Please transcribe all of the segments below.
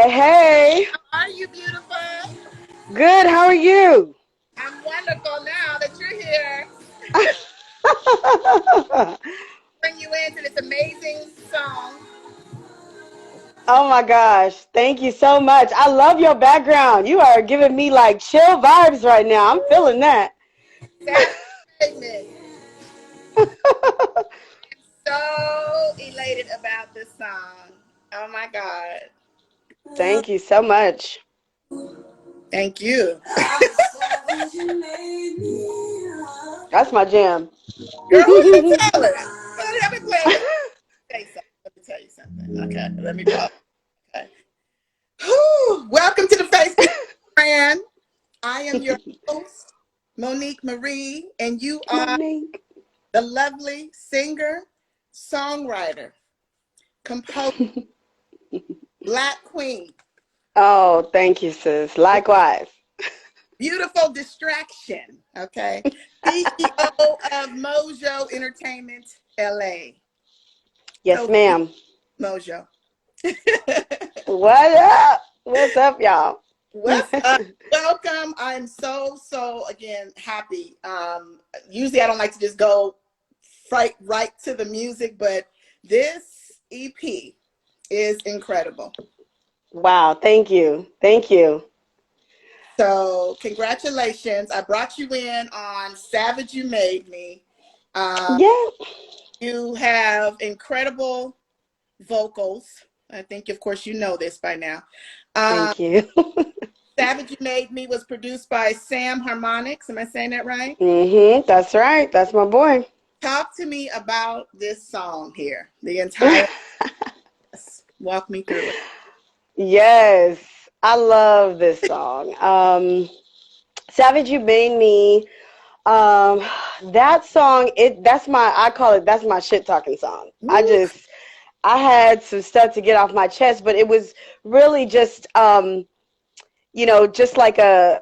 Hey, hey. How are you, beautiful? Good. How are you? I'm wonderful now that you're here. Bring you into this amazing song. Oh my gosh. Thank you so much. I love your background. You are giving me like chill vibes right now. I'm feeling that. Savage Statement. So elated about this song. Oh my God. Thank you so much. Thank you. That's my jam. Girl, who you telling? Let me play it. Let me tell you something. Okay, let me pause. Okay. Whew. Welcome to the Facebook brand. I am your host, Monique Marie, and you are Monique. the lovely singer, songwriter, composer, Black Queen, Oh, thank you, sis. Likewise. beautiful distraction, okay? CEO of Mojo Entertainment LA. Yes, Sophia ma'am. Mojo. What up? What's up, y'all? What's up? Welcome. I'm so again happy. Usually I don't like to just go right to the music, but this EP is incredible. Wow. Thank you. Thank you. So congratulations. I brought you in on Savage You Made Me. Um, Yeah. you have incredible vocals. I think, of course, you know this by now. Um, Thank you. Savage You Made Me was produced by Sam Harmonics. Am I saying that right? That's right. That's my boy. Talk to me about this song here. The entire, walk me through it. Yes, I love this song. Savage You Made Me. Um, that song, I call it, that's my shit talking song. Woo. I had some stuff to get off my chest, but it was really just, just like a,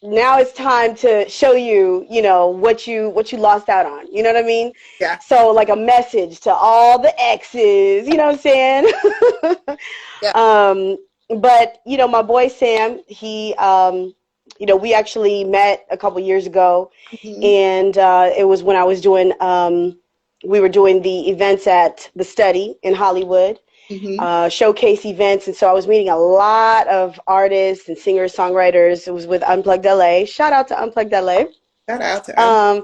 now it's time to show you, what you lost out on. You know what I mean? Yeah, So like a message to all the exes, you know what I'm saying? yeah. um, but my boy Sam, we actually met a couple years ago, Mhm. and it was when I was doing, we were doing the events at the Study in Hollywood, Mhm. showcase events. And so I was meeting a lot of artists and singers, songwriters. It was with Unplugged LA. Shout out to Unplugged LA. Shout out to Um,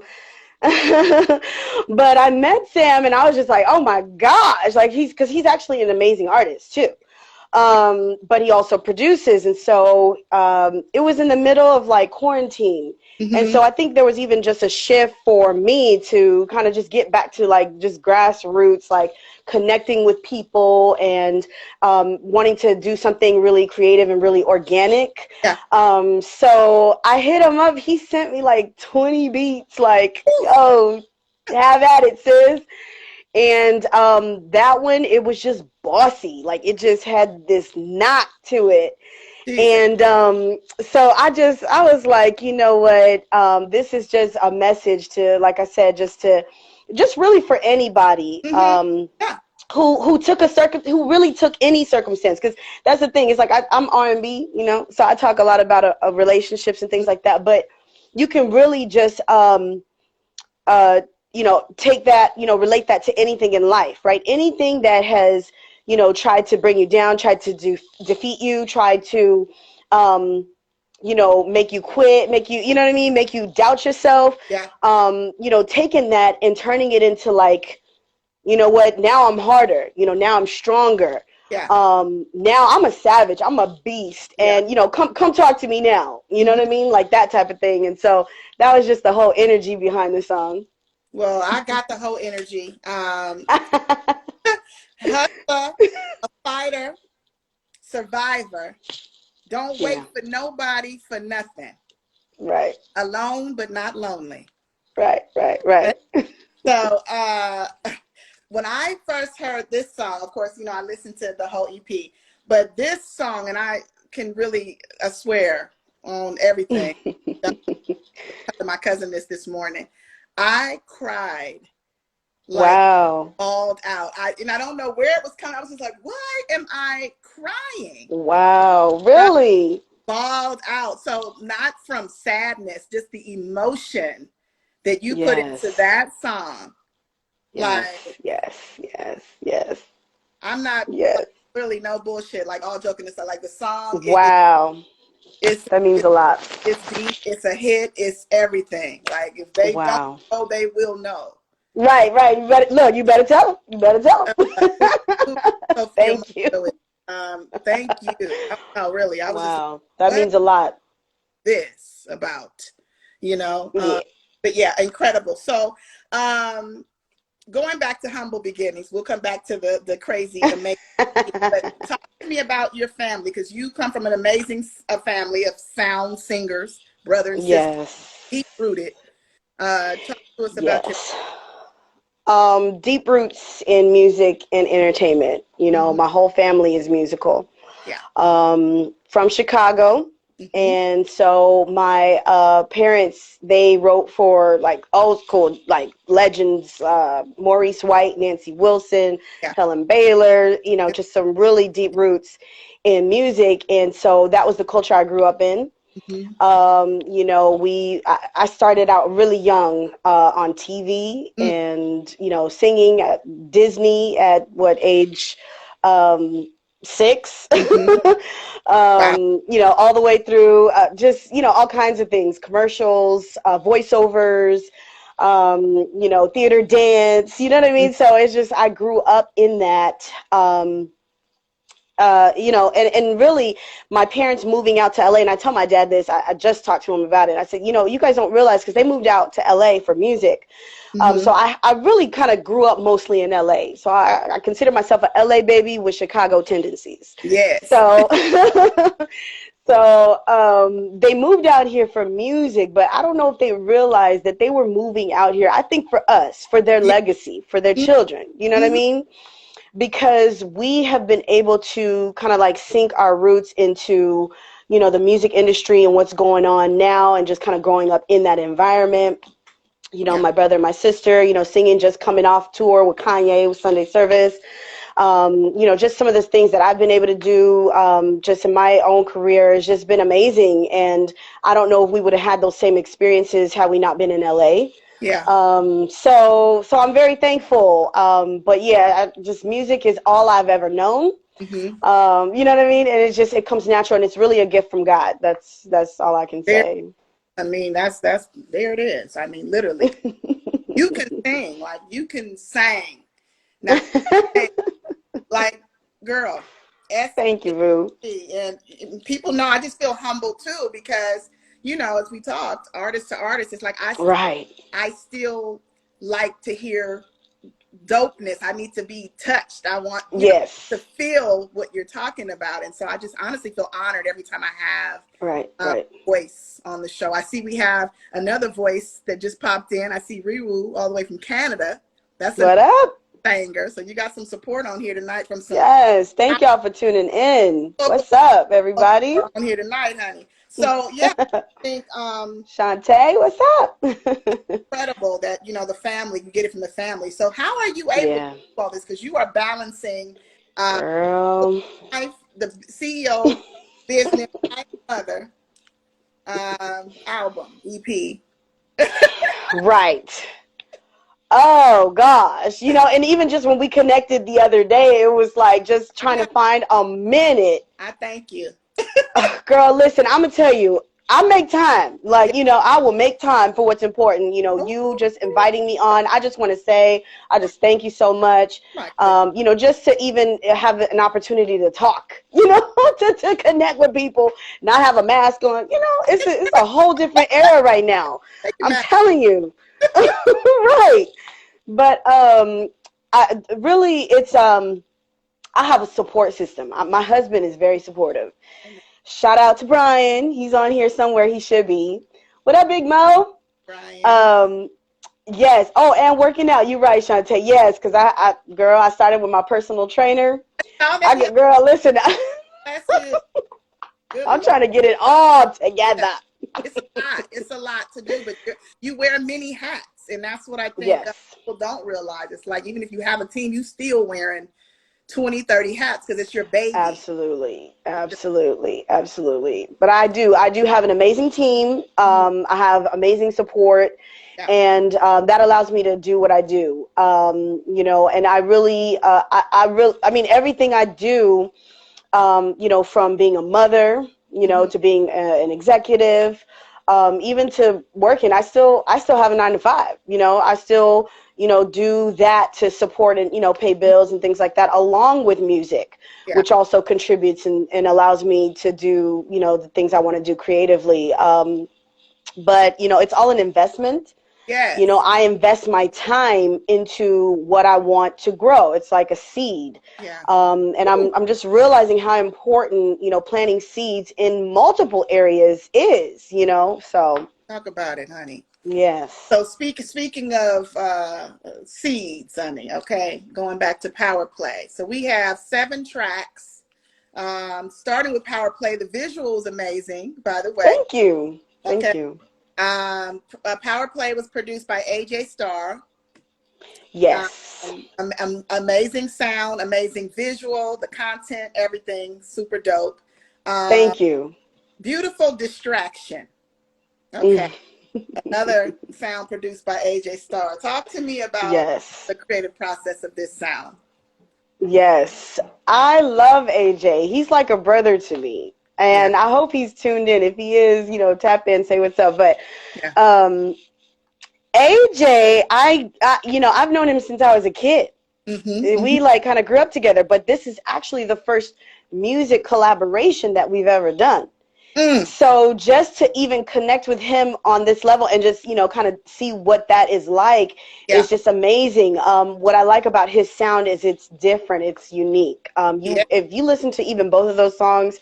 but I met Sam and I was just like, oh my gosh, like because he's actually an amazing artist too. But he also produces. And so it was in the middle of like quarantine. And Mhm. so I think there was even just a shift for me to kind of just get back to like just grassroots, like connecting with people and wanting to do something really creative and really organic. Yeah. So I hit him up. He sent me like 20 beats, like, Woo. yo, have at it, sis. And that one, it was just bossy. Like it just had this knock to it. Jesus. And so I was like, you know what? This is just a message to, like I said, just really for anybody Mhm. Yeah. who really took any circumstance. Because that's the thing. It's like I'm R&B, so I talk a lot about relationships and things like that. But you can really just uh, take that, relate that to anything in life, right? Anything that has, tried to bring you down, tried to defeat you, tried to, make you quit, make you, you know what I mean? Make you doubt yourself. Yeah. Taking that and turning it into like, you know what, now I'm harder, now I'm stronger. Yeah. Now I'm a savage, I'm a beast, Yeah. and come talk to me now. You know what I Mhm. mean? Like that type of thing. And so that was just the whole energy behind the song. Well, I got the whole energy. Hustler, a fighter, survivor. Don't wait Yeah. for nobody for nothing. Right. Alone but not lonely. Right. Right. Right. So when I first heard this song, of course, I listened to the whole EP, but this song, and I can really swear on everything. My cousin this morning. I cried like Wow. bawled out. And I don't know where it was coming. I was just like, why am I crying? Wow. Really? Bawled out. So not from sadness, just the emotion that you put into Yes. that song. Yes. Like, Yes. Yes. Yes. I'm not like, Yes. really no bullshit. Like all joking aside, like the song, Wow. it's That means a lot. it's deep. It's a hit. It's everything. Like if they don't Wow. know, they will know. Right, right. You better look. You better tell them. You better tell them. Sophia Thank you. Mojo. Thank you. Oh, really, I was just like, Wow, that what means a lot. this about, you know? Yeah. But yeah, incredible. So, going back to humble beginnings, we'll come back to the crazy, amazing. But talk to me about your family, because you come from an amazing family of sound singers, brother and sister, Yes. deep rooted. Talk to us about your. Yes. Deep roots in music and entertainment. You know, Mhm. my whole family is musical. Yeah. From Chicago. Hmm. And so my parents, they wrote for like old school, like legends, Maurice White, Nancy Wilson, Yeah. Helen Baylor, you know, just some really deep roots in music. And so that was the culture I grew up in. Hmm. You know, I started out really young on TV and, you know, singing at Disney at what age? Um, 6. Hmm. Wow. You know, all the way through just, you know, all kinds of things, commercials, voiceovers, you know, theater dance, you know what I mean? So it's just, I grew up in that. You know, and really my parents moving out to LA, and I tell my dad this, I just talked to him about it. I said, you know, you guys don't realize, because they moved out to LA for music. Hmm. So I really kind of grew up mostly in LA. So I consider myself a LA baby with Chicago tendencies. Yes. So, they moved out here for music, but I don't know if they realized that they were moving out here, I think for us, for their Yeah. legacy, for their children. You know what I Hmm. mean? Because we have been able to kind of like sink our roots into, you know, the music industry and what's going on now, and just kind of growing up in that environment. You know, Yeah. my brother, my sister, you know, singing, just coming off tour with Kanye with Sunday Service. You know, just some of the things that I've been able to do just in my own career has just been amazing. And I don't know if we would have had those same experiences had we not been in LA. Yeah. So I'm very thankful. But yeah, just music is all I've ever known. Hmm. You know what I mean? And it's just, it comes natural, and it's really a gift from God. That's all I can There. say. I mean, that's there it is. I mean, literally, you can sing, like you can sing. Now, like, girl, Thank you, Boo. and people know I just feel humble too, because you know, as we talked, artist to artist, it's like Right. I still like to hear dopeness. I need to be touched. I want, you know, to Yes. feel what you're talking about. And so I just honestly feel honored every time I have Right. a Right. voice on the show. I see we have another voice that just popped in. I see Riwu all the way from Canada. That's a What up? banger. So you got some support on here tonight from some Yes. Thank y'all for tuning in. local What's up, everybody? on here tonight, honey. So yeah, I think Shantae, what's up? incredible that, you know, the family, you get it from the family. So how are you able to Yeah. do all this? Because you are balancing uh, Girl. life, the CEO, business, wife, mother, album, EP. Right. Oh gosh. You know, and even just when we connected the other day, it was like just I trying know. to find a minute. I thank you. Girl, listen, I'm gonna tell you, I make time. Yeah. Like, you know, I will make time for what's important. You know, you Oh just inviting me on. I just want to say, I just thank you so much. my goodness. You know, just to even have an opportunity to talk, you know, to connect with people, not have a mask on. You know, it's a whole different era right now. Thank you, I'm Matt. telling you. Right. But I really, it's I have a support system. My husband is very supportive. Shout out to Brian. He's on here somewhere. He should be. What up, Big Mo? Brian. Um, yes. Oh, and working out. You're right, Shantae. Yes, because girl, I started with my personal trainer. Oh, that, yeah, Girl, listen, that's good. Good I'm Lord. trying to get it all Yeah. together. It's a lot. It's a lot to do, but you wear many hats. And that's what I think Yes. people don't realize. It's like, even if you have a team, you still wearing 20, 30 hats because it's your baby. Absolutely. Absolutely. Absolutely. But I do have an amazing team. I have amazing support, Yeah. and that allows me to do what I do. You know, and I really, I mean, everything I do, you know, from being a mother, you know, to being an executive, even to working, I still have a 9 to 5, you know, I still, you know, do that to support and, you know, pay bills and things like that, along with music, Yeah. which also contributes and allows me to do, you know, the things I want to do creatively. But, you know, it's all an investment. You know, Yes. I invest my time into what I want to grow. It's like a seed. Yeah. And I'm just realizing how important, you know, planting seeds in multiple areas is, you know, so. Talk about it, honey. Yes. So speaking of seeds, honey, okay, going back to Power Play. So we have 7 tracks, starting with Power Play. The visual is amazing, by the way. Thank you. Okay. Thank you. Power Play was produced by AJ Starr. Yes. Amazing sound, amazing visual, the content, everything super dope. Thank you. Beautiful Distraction. Okay. Another sound produced by AJ Starr. Talk to me about Yes. the creative process of this sound. Yes. I love AJ. He's like a brother to me. Yeah. And I hope he's tuned in. If he is, you know, tap in, say what's up. But Yeah. AJ, you know, I've known him since I was a kid. We like kind of grew up together, but this is actually the first music collaboration that we've ever done. So just to even connect with him on this level and just, you know, kind of see what that is like is just amazing. What I like about his sound is it's different. It's unique. If you listen to even both of those songs,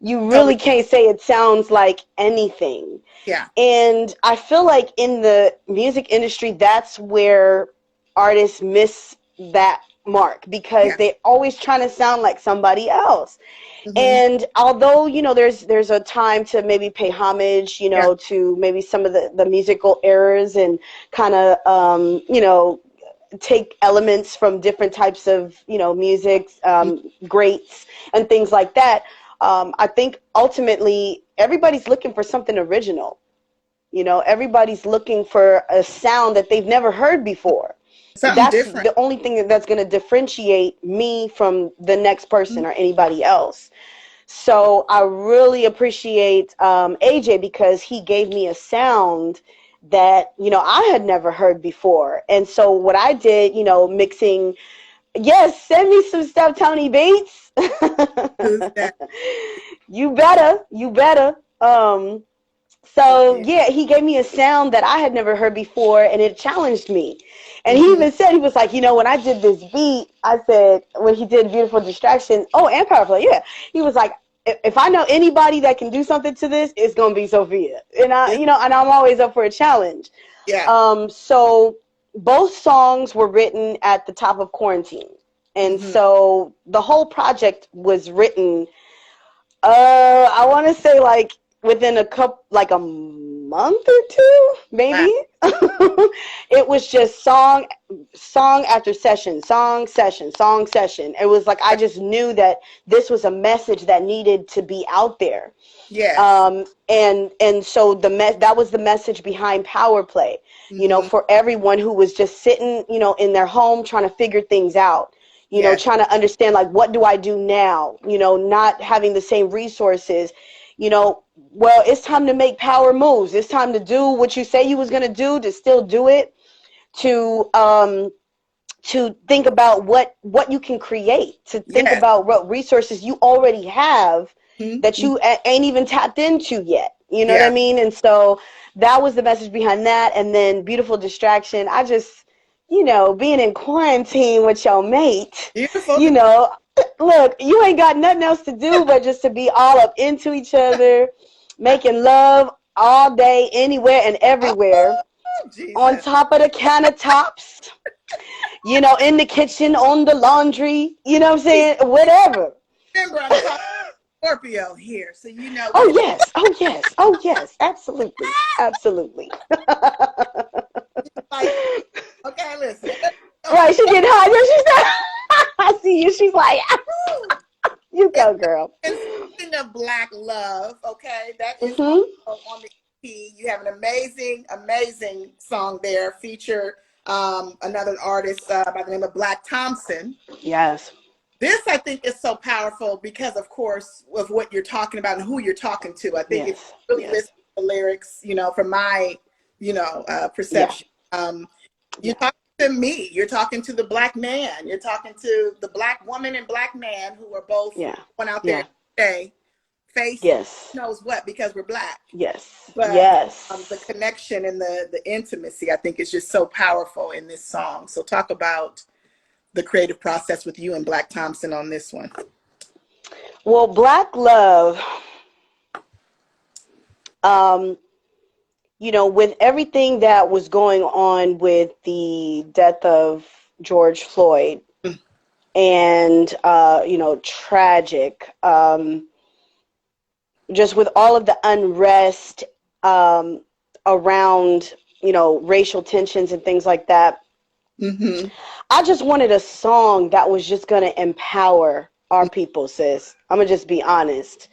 you really can't say it sounds like anything. Yeah. And I feel like in the music industry, that's where artists miss that mark, because they're always trying to sound like somebody else. And although, you know, there's a time to maybe pay homage, you know, to maybe some of the musical errors and kind of, you know, take elements from different types of, you know, music, greats and things like that. I think ultimately everybody's looking for something original. You know, everybody's looking for a sound that they've never heard before. Something That's different. the only thing that's going to differentiate me from the next person or anybody else. So I really appreciate AJ, because he gave me a sound that, you know, I had never heard before. And so what I did, you know, mixing, yes, send me some stuff, Tony Bates. You better, you better. So yeah, he gave me a sound that I had never heard before, and it challenged me. And he even said, he was like, you know, when I did this beat, I said, when he did Beautiful Distraction, oh, and Power Play, yeah. He was like, if I know anybody that can do something to this, it's gonna be Sophia. And I, you know, and I'm always up for a challenge. Yeah. So both songs were written at the top of quarantine. And so the whole project was written, I want to say like within like a month or two, maybe. It was just song after session, song session. It was like, I just knew that this was a message that needed to be out there. Yes. And so that was the message behind Power Play, you know, for everyone who was just sitting, you know, in their home trying to figure things out. You know, trying to understand, like, what do I do now? You know, not having the same resources. You know, well, it's time to make power moves. It's time to do what you say you was going to do, to still do it, to think about what you can create, to think about what resources you already have that you ain't even tapped into yet. You know what I mean? And so that was the message behind that. And then Beautiful Distraction, I just, you know, being in quarantine with your mate, you know, look, you ain't got nothing else to do but just to be all up into each other, making love all day, anywhere and everywhere, on top of the countertops, you know, in the kitchen, on the laundry, you know what I'm saying? Whatever. Remember, I'm talking Scorpio here, so you know. Oh, yes. Oh, yes. Oh, yes. Absolutely. Absolutely. Like Right, she getting hot. Yeah, she's not. I see you. She's like, you go, girl. And speaking of Black love, okay, that is Mm-hmm. on the EP. You have an amazing, amazing song there. Feature another artist by the name of Black Thompson. Yes. This, I think, is so powerful because, of course, of what you're talking about and who you're talking to. I think if you really listen to the lyrics, you know, from my, you know, perception, you're talking to me. You're talking to the Black man. You're talking to the Black woman and Black man who are both going out there today, face knows what, because we're Black. Yes. But the connection and the intimacy, I think, is just so powerful in this song. So talk about the creative process with you and Black Thompson on this one. Well, Black love, you know, with everything that was going on with the death of George Floyd and, you know, tragic, just with all of the unrest around, you know, racial tensions and things like that, I just wanted a song that was just going to empower our people, sis. I'm going to just be honest.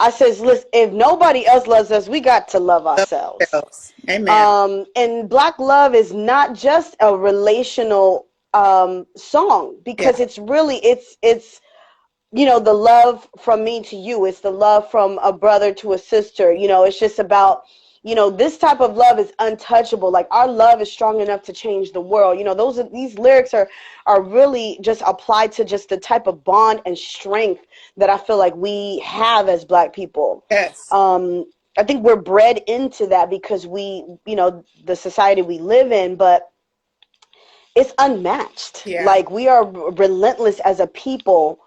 I says, listen, if nobody else loves us, we got to love ourselves. Amen. And Black love is not just a relational song, because it's really, it's, you know, the love from me to you. It's the love from a brother to a sister. You know, it's just about, you know, this type of love is untouchable. Like, our love is strong enough to change the world. You know, these lyrics are really just applied to just the type of bond and strength that I feel like we have as Black people. Yes. I think we're bred into that because we, you know, the society we live in, but it's unmatched. Like, we are relentless as a people.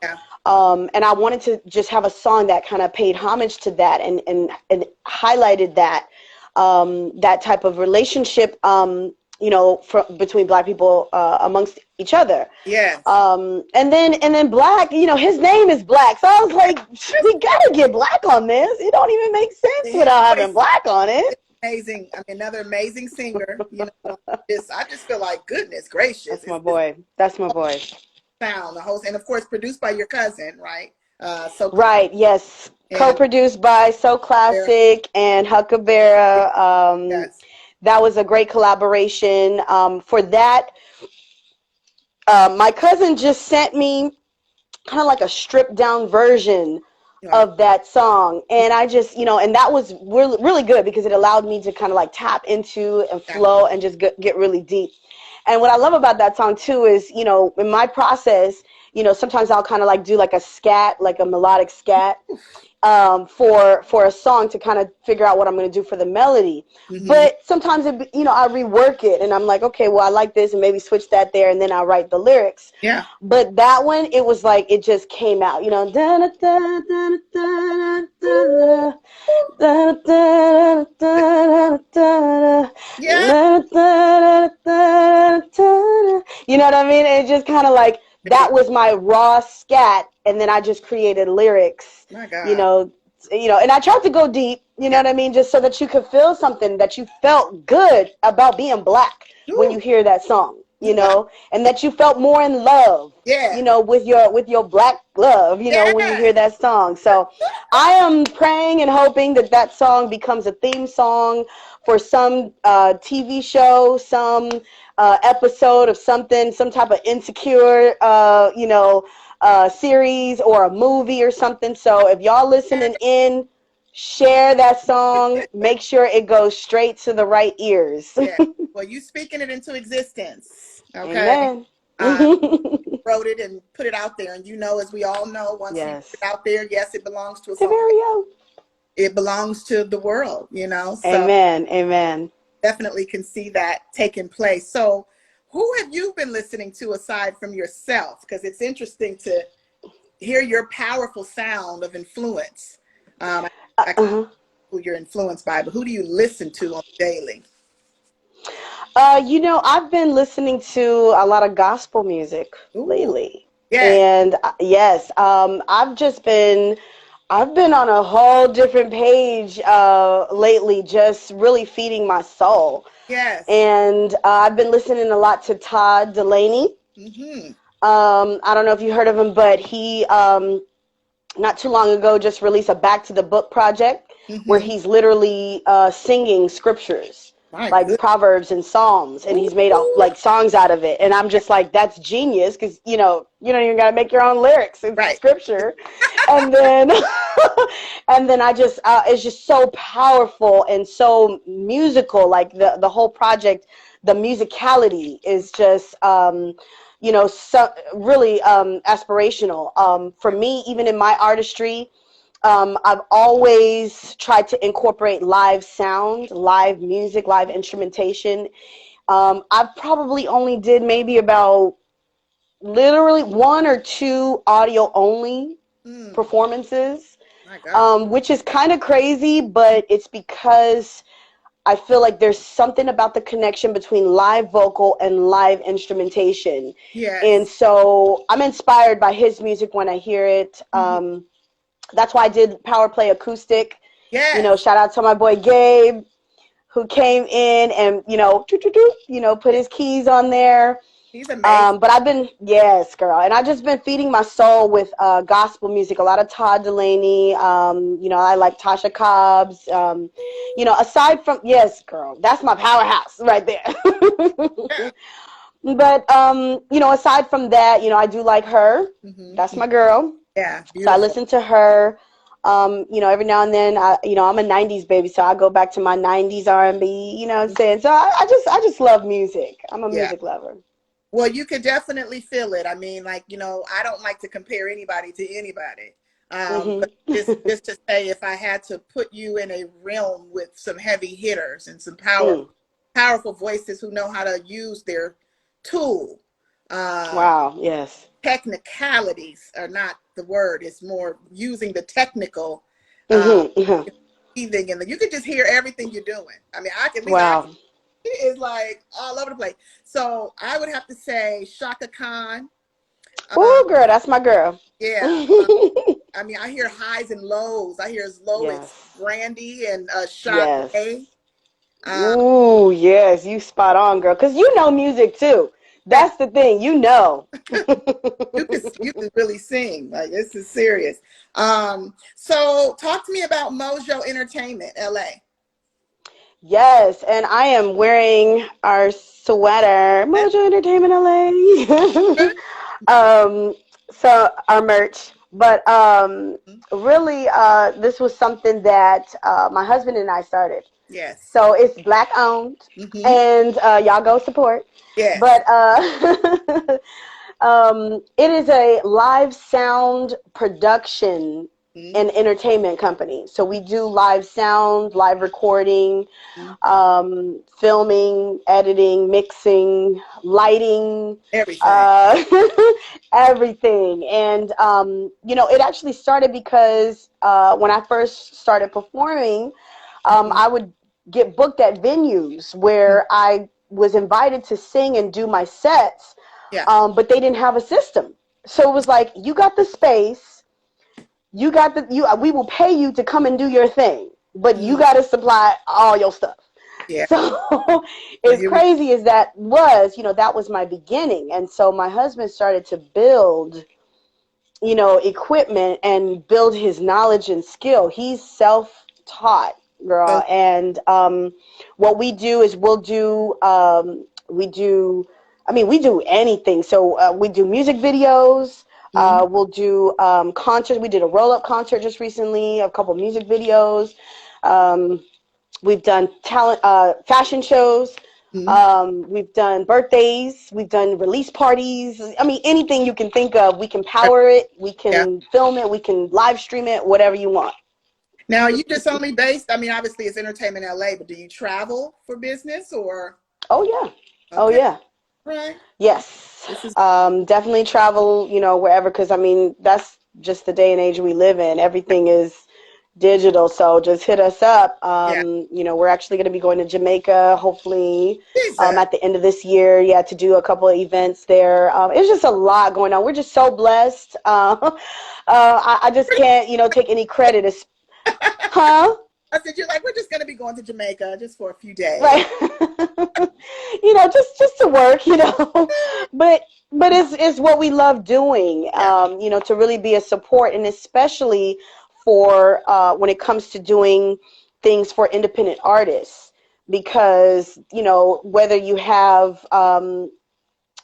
And I wanted to just have a song that kind of paid homage to that and highlighted that, that type of relationship, you know, between Black people amongst each other. And then Black, you know, his name is Black. So I was like, we got to get Black on this. It don't even make sense without having Black on it. Amazing. I mean, another amazing singer. You know, I just feel like, goodness gracious. That's my boy. That's my boy. Sound, the host, and of course produced by your cousin, right? Right, yes. Co-produced by So Classic and Huckabera. That was a great collaboration. For that, my cousin just sent me kind of like a stripped down version of that song, and I just, you know, and that was really, really good because it allowed me to kind of like tap into and flow and just get really deep. And what I love about that song too is, you know, in my process, you know, sometimes I'll kind of like do like a scat, like a melodic scat, for a song to kind of figure out what I'm going to do for the melody. But sometimes, you know, I rework it and I'm like, okay, well, I like this, and maybe switch that there, and then I'll write the lyrics. But that one, it was like, it just came out, you know, you know what I mean? It just kind of like, that was my raw scat, and then I just created lyrics. You know, and I tried to go deep, you know what I mean, just so that you could feel something, that you felt good about being Black when you hear that song, you know, and that you felt more in love, you know, with your Black love, you know, when you hear that song. So I am praying and hoping that that song becomes a theme song for some TV show, some episode of something, some type of Insecure, you know, series or a movie or something. So if y'all listening in, share that song. Make sure it goes straight to the right ears. Well, you speaking it into existence. Okay. Amen. Wrote it and put it out there, and you know, as we all know, once you put it out there, yes, it belongs to us. It belongs to the world, you know. So Amen. Definitely can see that taking place. So who have you been listening to aside from yourself? Because it's interesting to hear your powerful sound of influence. I who you're influenced by, but who do you listen to on daily? You know, I've been listening to a lot of gospel music lately. And yes, I've just been I've been on a whole different page lately, just really feeding my soul. Yes. And I've been listening a lot to Todd Delaney. Mm-hmm. I don't know if you heard of him, but he not too long ago just released a Back to the Book project where Mm-hmm. he's literally singing scriptures My like goodness. Proverbs and Psalms, and he's made Ooh. like songs out of it. And I'm just like, that's genius, because you don't even got to make your own lyrics. It's Right. scripture. And then and then I just it's just so powerful and so musical. Like the whole project, the musicality is just so really aspirational. For me, even in my artistry, I've always tried to incorporate live sound, live music, live instrumentation. I've probably only did maybe about literally one or two audio only Mm, performances, my God. which is kind of crazy, but it's because I feel like there's something about the connection between live vocal and live instrumentation. And Yes. so I'm inspired by his music when I hear it. Mhm. That's why I did Power Play Acoustic. Yes. Shout out to my boy Gabe, who came in and, put his keys on there. He's amazing. But I've been, yes, girl. And I've just been feeding my soul with gospel music, a lot of Todd Delaney. I like Tasha Cobbs. Aside from, yes, girl, that's my powerhouse right there. Yeah. But, aside from that, I do like her. That's Mm-hmm. my girl. Yeah. So I Beautiful. listen to her. Every now and then, I'm a '90s baby, so I go back to my '90s R&B. You know what I'm saying? So I just love music. I'm a Yeah. music lover. Well, you could definitely feel it. I mean, like, I don't like to compare anybody to anybody. But just to say, if I had to put you in a realm with some heavy hitters and some Mm. powerful voices who know how to use their tool, uh, Wow. Yes. technicalities are not the word. It's more using the technical, uh, Hmm. breathing, and you could just hear everything you're doing. I mean, I can, at least I can. Wow. It is like all over the place. So I would have to say Shaka Khan. Uh, Oh, girl, that's my girl. yeah. I mean, I hear highs and lows. I hear as low as Yes. Brandy and Yes. Sade. Uh, Ooh, yes, you spot on, girl. Because you know music too. yeah, That's the thing, you know. you could really sing. Like, this is serious. So talk to me about Mojo Entertainment, LA. Yes, and I am wearing our sweater, Mojo Entertainment LA. um, so our merch, but really, this was something that my husband and I started. Yes. So it's Black owned, Mm-hmm. and y'all go support. Yes. But it is a live sound production Mm-hmm. and entertainment company. So we do live sound, live recording, filming, editing, mixing, lighting, Everything. uh, everything. And, it actually started because when I first started performing, Mm-hmm. I would get booked at venues where I was invited to sing and do my sets, Yeah. but they didn't have a system. So it was like, you got the space, we will pay you to come and do your thing, but you Mm-hmm. got to supply all your stuff. Yeah. So So as here we. crazy as that was, that was my beginning. And so my husband started to build, equipment and build his knowledge and skill. He's self-taught, So. girl. And what we do is we do anything. So we do music videos. Mm-hmm. We'll do concerts. We did a roll-up concert just recently, a couple music videos. Um, we've done fashion shows. Mm-hmm. We've done birthdays. We've done release parties. I mean, anything you can think of, we can power it. We Yeah. can film it. We can live stream it, whatever you want. Now, are you just only based? I mean, obviously it's Entertainment LA, but do you travel for business or? Oh, yeah. Oh, Okay. yeah. Right. Yes. This is. Definitely travel, wherever, because, I mean, that's just the day and age we live in. Everything is digital. So just hit us up. Yeah. You know, we're actually going to be going to Jamaica, hopefully, Jesus. at the end of this year. Yeah, to do a couple of events there. It's just a lot going on. We're just so blessed. I just can't, you know, take any credit. Huh? I said, you're like, we're just going to be going to Jamaica just for a few days. Right. You know, just to work, you know. But it's what we love doing. Yeah. You know, to really be a support, and especially for when it comes to doing things for independent artists, because, you know, whether you have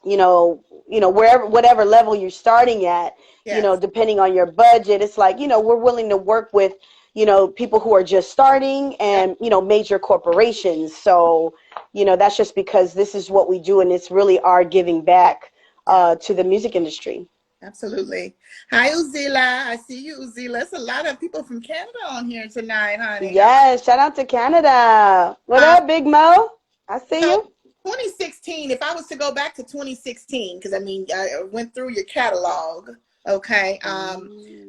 wherever, whatever level you're starting at, you know, Yes. depending on your budget, it's like, you know, we're willing to work with, you know, people who are just starting Yeah. and, you know, major corporations. So, you know, that's just because this is what we do, and it's really our giving back Yeah. to the music industry. Absolutely. Hi, Uzila. I see you, Uzila. It's a lot of people from Canada on here tonight, honey. Yes, shout out to Canada. What Uh, up, Big Mo? I see so you. 2016, if I was to go back to 2016, because I mean, I went through your catalog. Okay.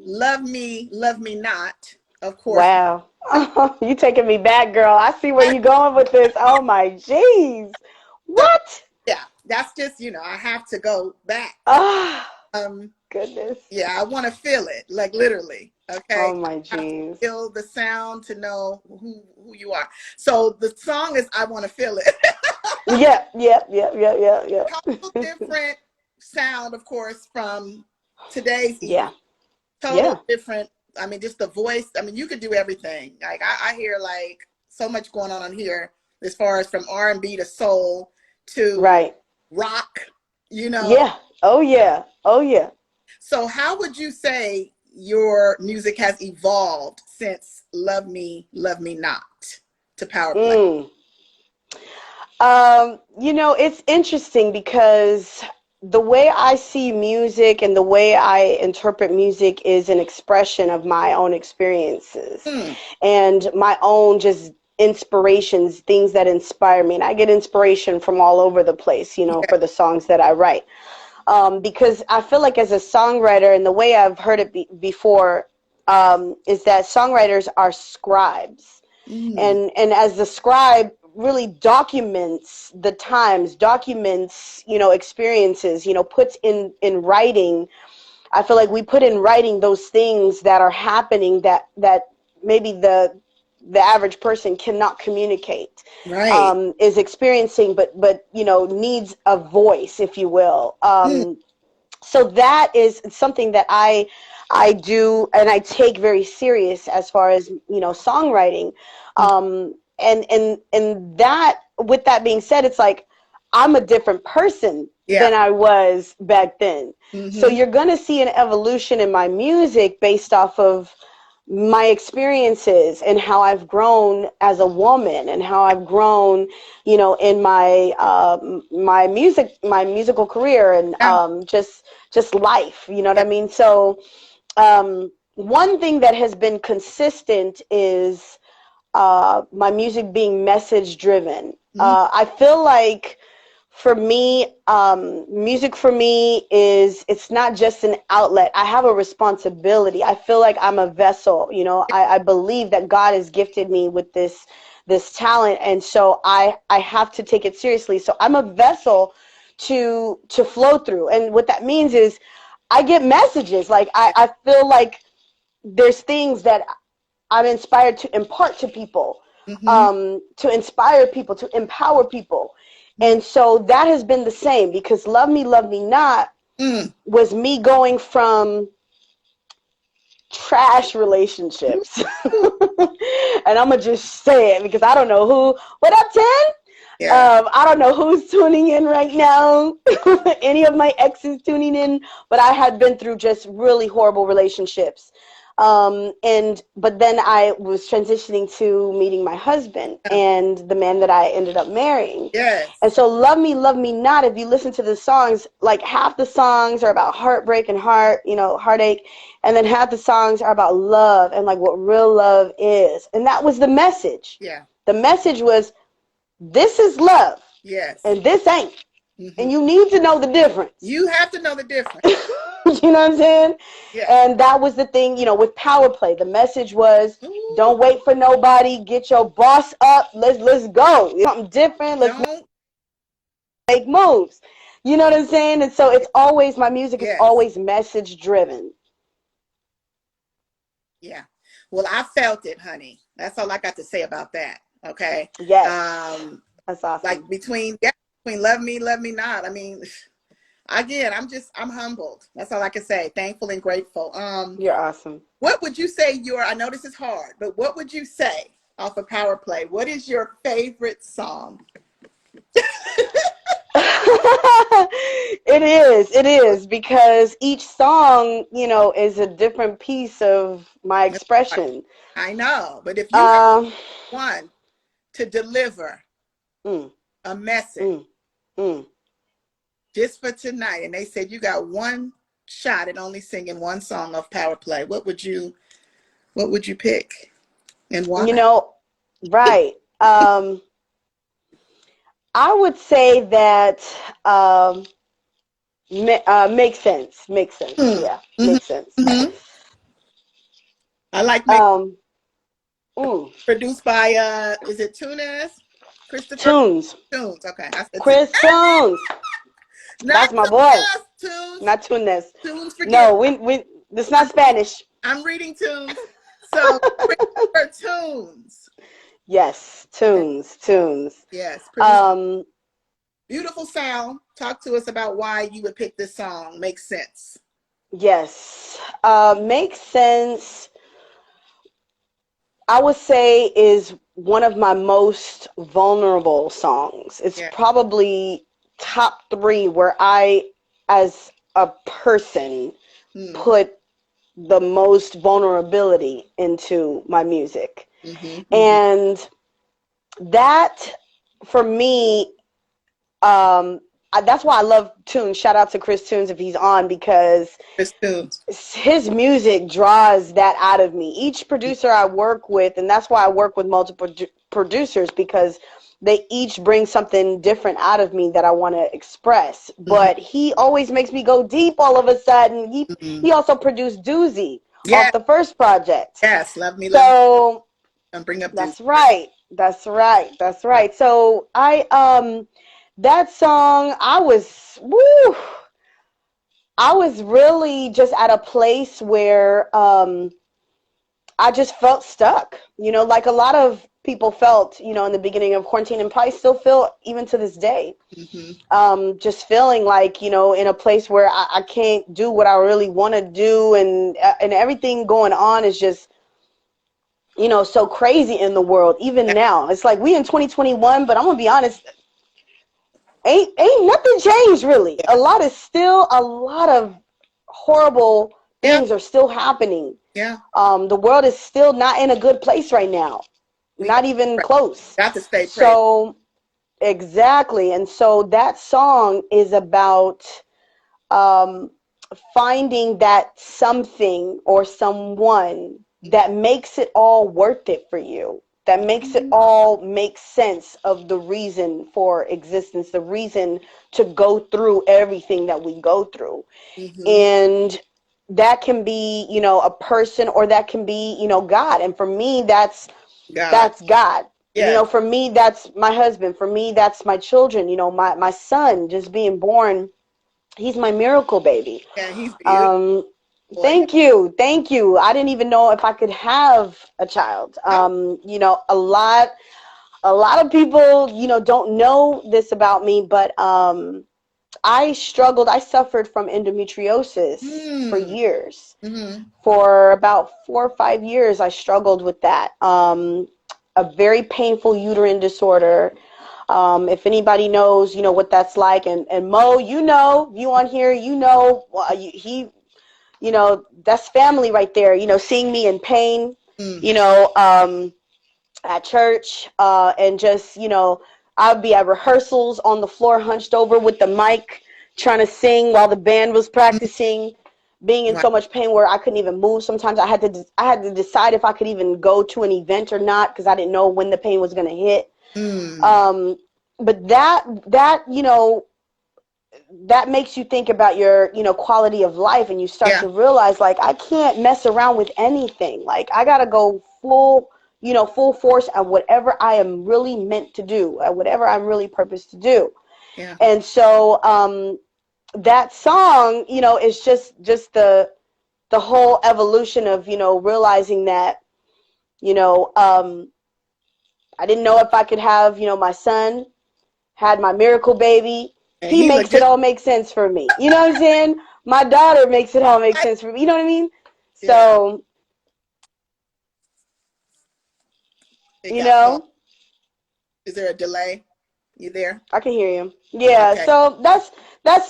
Love Me Not, of course. Wow. You taking me back, girl. I see where you going with this. Oh my jeez. So, What? yeah, that's just, you know, I have to go back. Ah, Um, goodness. yeah, I want to feel it, like literally. Okay. Oh my I have to jeez. feel the sound to know who you are. So the song is I Want to Feel It. Yeah, yeah, yeah, yeah, yeah, yeah. Total different sound, of course, from today's Yeah, EP. Total yeah. different. I mean, just the voice. I mean, you could do everything. Like I hear like so much going on here as far as from R&B to soul to Right. rock, you know. Yeah. Oh yeah. Oh yeah. So how would you say your music has evolved since Love Me Not to Power Play? Mm. You know, it's interesting because the way I see music and the way I interpret music is an expression of my own experiences Hmm. and my own just inspirations, things that inspire me. And I get inspiration from all over the place, you know, Yeah. for the songs that I write. Because I feel like as a songwriter, and the way I've heard it before, is that songwriters are scribes. Mm. And as the scribe really documents the times, documents, you know, experiences, you know, puts in writing. I feel like we put in writing those things that are happening that maybe the average person cannot communicate, Right. is experiencing, but you know, needs a voice, if you will. Mm. So that is something that I do and I take very serious as far as, you know, songwriting. And that, with that being said, it's like I'm a different person Yeah. than I was back then. So Mm-hmm. you're going to see an evolution in my music based off of my experiences and how I've grown as a woman and how I've grown, you know, in my my musical career, and Yeah. just life, you know what Yeah. I mean? So one thing that has been consistent is my music being message driven. Mm. I feel like for me, music for me is, it's not just an outlet. I have a responsibility. I feel like I'm a vessel. You know, I believe that God has gifted me with this talent, and so I have to take it seriously. So I'm a vessel to flow through, and what that means is I get messages. Like I feel like there's things that I'm inspired to impart to people, Mm-hmm. to inspire people, to empower people. And so that has been the same, because Love Me Not Mm. was me going from trash relationships. And I'm going to just say it because I don't know who. What up, 10? Yeah. I don't know who's tuning in right now. Any of my exes tuning in, but I had been through just really horrible relationships. But then I was transitioning to meeting my husband Yeah. and the man that I ended up marrying. And Yes. so Love Me Not, if you listen to the songs, like half the songs are about heartbreak and heartache. And then half the songs are about love and like what real love is. And that was the message. Yeah. The message was, this is love Yes. and this ain't. Mm-hmm. And you need to know the difference. You have to know the difference. You know what I'm saying? Yeah. And that was the thing, you know, with Power Play. The message was, Ooh, don't wait for nobody. Get your boss up. Let's go. Something different. Let's don't. make moves. You know what I'm saying? And so it's always, my music is Yes. always message driven. Yeah. Well, I felt it, honey. That's all I got to say about that. Okay. Yes. That's Like awesome. between love me not. I mean, again, I'm humbled. That's all I can say. Thankful and grateful. You're awesome. What would you say I know this is hard, but what would you say off of Power Play? What is your favorite song? It is because each song, you know, is a different piece of my expression. I know, but if you have Um, one to deliver mm, a message mm, mm. just for tonight, and they said you got one shot at only singing one song of Power Play, what would you pick and You why? know, right. I would say that makes sense. Makes sense. Hmm. Yeah, Hmm. makes sense. Hmm. I like make Um, mm. produced by is it Tunes? Christopher Tunes. Tunes. Okay, I said Tunes. Chris Tunes. Not That's my boy. Tunes. Tunes. Not Tunes. Tunes. Forgive. No, we. It's not Spanish. I'm reading Tunes. So Christopher Tunes. Yes, Tunes. Tunes. Yes, produced. Um, Beautiful sound. Talk to us about why you would pick this song. Makes sense. yes. Makes sense. I would say is one of my most vulnerable songs. It's Yeah. probably top three where I, as a person, Mm. put the most vulnerability into my music. Mm-hmm. Mm-hmm. And that, for me, that's why I love Tunes. Shout out to Chris Tunes if he's on, because Chris Tunes. his music draws that out of me. Each producer I work with, and that's why I work with multiple producers, because they each bring something different out of me that I want to express. Mm-hmm. But he always makes me go deep all of a sudden. Mm-hmm. He also produced Doozy Yeah. off the first project. Yes. Love me. Love me. So Don't bring up Deuce. that's right. That's right. That's right. So that song, I was really just at a place where I just felt stuck, you know, like a lot of people felt, you know, in the beginning of quarantine, and probably still feel even to this day. Mm-hmm. Just feeling like, you know, in a place where I can't do what I really want to do, and everything going on is just, you know, so crazy in the world. Even now, it's like we in 2021, but I'm gonna be honest, ain't nothing changed really. Yeah. A lot of horrible Yeah. things are still happening. Yeah. The world is still not in a good place right now, We not even close. got to stay prayed. So exactly, and so that song is about um, finding that something or someone that makes it all worth it for you, that makes it all make sense of the reason for existence, the reason to go through everything that we go through. Mm-hmm. And that can be, you know, a person, or that can be, you know, God. And for me, that's God. You Yes. know, for me, that's my husband. For me, that's my children. You know, my son just being born. He's my miracle baby. Yeah, he's beautiful. Thank you. Thank you. I didn't even know if I could have a child. You know, a lot of people, you know, don't know this about me, but I suffered from endometriosis for years. Mm-hmm. For about 4 or 5 years, I struggled with that. A very painful uterine disorder. If anybody knows, you know, what that's like. And Mo, you know, you on here, you know, you know, that's family right there, you know, seeing me in pain, Mm. you know, at church, and just, you know, I'd be at rehearsals on the floor, hunched over with the mic, trying to sing while the band was practicing, being in Wow. so much pain where I couldn't even move. Sometimes I had to decide if I could even go to an event or not, because I didn't know when the pain was going to hit. Mm. But that, you know, that makes you think about your, quality of life, and you start to realize, like, I can't mess around with anything. Like, I gotta go full force at whatever I am really meant to do, at whatever I'm really purposed to do. Yeah. And so that song, is just the whole evolution of, realizing that, I didn't know if I could have, my son, had my miracle baby. And He makes it all make sense for me. You know what I'm saying? My daughter makes it all make sense for me. You know what I mean? Yeah. So, Is there a delay? You there? I can hear you. Yeah. Okay. So that's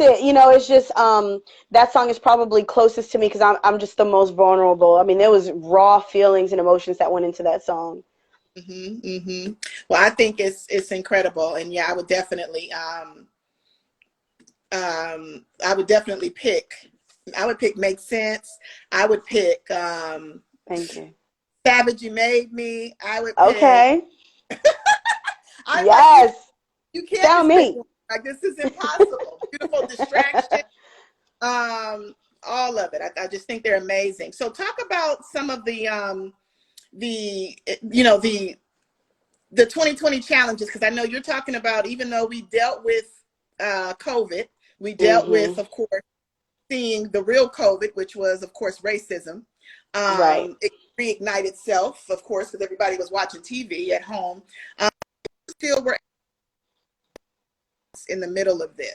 it. It's just that song is probably closest to me because I'm just the most vulnerable. I mean, there was raw feelings and emotions that went into that song. Well, I think it's incredible, and yeah, I would definitely pick. I would pick Make Sense. I would pick Thank you. Savage You Made Me. I would pick. Okay. Yes. Like, you can't tell me. Like, this is impossible. Beautiful Distraction. All of it. I just think they're amazing. So talk about some of the 2020 challenges, because I know you're talking about, even though we dealt with COVID, we dealt with, of course, seeing the real COVID, which was, of course, racism. Right. It reignited itself, of course, because everybody was watching TV at home. Still we're in the middle of this.